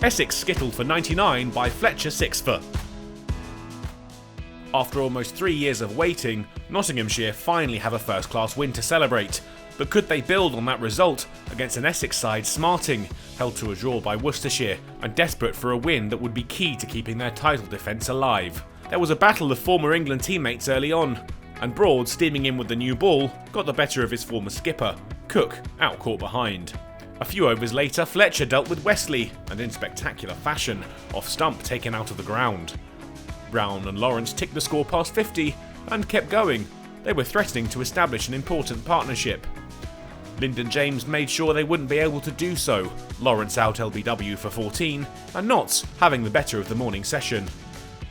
Essex skittled for 99 by Fletcher 6 for. After almost 3 years of waiting, Nottinghamshire finally have a first-class win to celebrate. But could they build on that result against an Essex side smarting, held to a draw by Worcestershire, and desperate for a win that would be key to keeping their title defence alive? There was a battle of former England teammates early on, and Broad, steaming in with the new ball, got the better of his former skipper. Cook out caught behind. A few overs later, Fletcher dealt with Wesley, and in spectacular fashion, off stump taken out of the ground. Brown and Lawrence ticked the score past 50 and kept going. They were threatening to establish an important partnership. Lyndon James made sure they wouldn't be able to do so. Lawrence out LBW for 14, and Notts having the better of the morning session.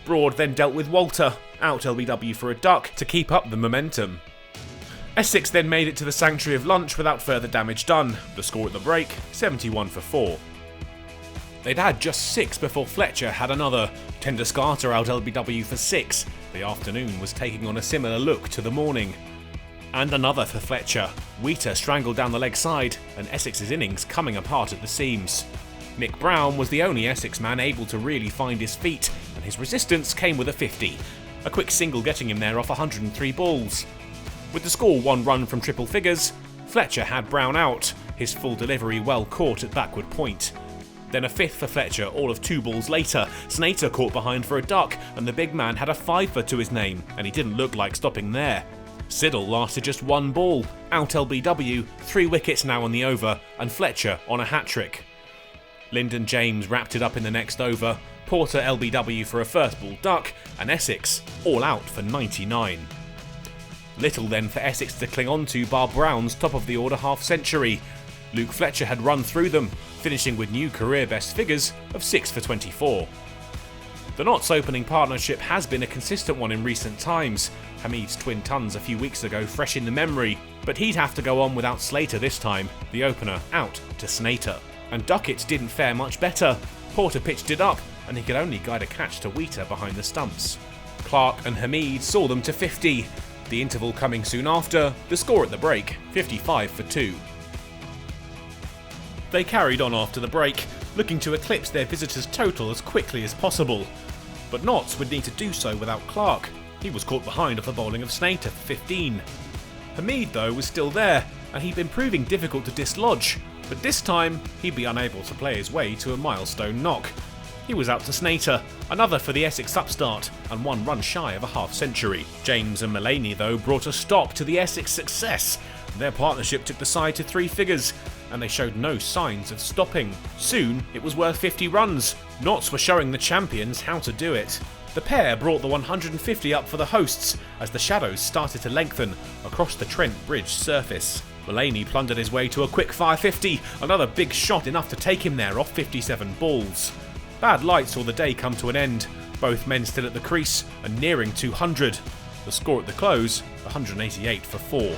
Broad then dealt with Walter, out LBW for a duck to keep up the momentum. Essex then made it to the sanctuary of lunch without further damage done. The score at the break, 71 for 4. They'd had just 6 before Fletcher had another. Tendescarter out LBW for 6. The afternoon was taking on a similar look to the morning. And another for Fletcher. Wheater strangled down the leg side, and Essex's innings coming apart at the seams. Mick Brown was the only Essex man able to really find his feet, and his resistance came with a 50. A quick single getting him there off 103 balls. With the score 1 run from triple figures, Fletcher had Brown out, his full delivery well caught at backward point. Then a 5th for Fletcher all of 2 balls later. Snater caught behind for a duck, and the big man had a 5-fer to his name, and he didn't look like stopping there. Siddle lasted just 1 ball, out LBW, 3 wickets now on the over, and Fletcher on a hat-trick. Lyndon James wrapped it up in the next over, Porter LBW for a first ball duck, and Essex all out for 99. Little then for Essex to cling on to bar Brown's top of the order half-century. Luke Fletcher had run through them, finishing with new career best figures of 6 for 24. The Notts opening partnership has been a consistent one in recent times. Hamid's twin tons a few weeks ago fresh in the memory, but he'd have to go on without Slater this time, the opener out to Snater. And Duckett didn't fare much better. Porter pitched it up, and he could only guide a catch to Wheater behind the stumps. Clark and Hamid saw them to 50. The interval coming soon after, the score at the break, 55 for 2. They carried on after the break, looking to eclipse their visitors' total as quickly as possible. But Notts would need to do so without Clark. He was caught behind off the bowling of Snater for 15. Hamid, though, was still there, and he'd been proving difficult to dislodge, but this time he'd be unable to play his way to a milestone knock. He was out to Snater, another for the Essex upstart, and 1 run shy of a half-century. James and Mullaney, though, brought a stop to the Essex success. Their partnership took the side to 3 figures, and they showed no signs of stopping. Soon, it was worth 50 runs. Notts were showing the champions how to do it. The pair brought the 150 up for the hosts as the shadows started to lengthen across the Trent Bridge surface. Mullaney plundered his way to a quick 550, another big shot enough to take him there off 57 balls. Bad light saw the day come to an end, both men still at the crease and nearing 200. The score at the close, 188 for 4.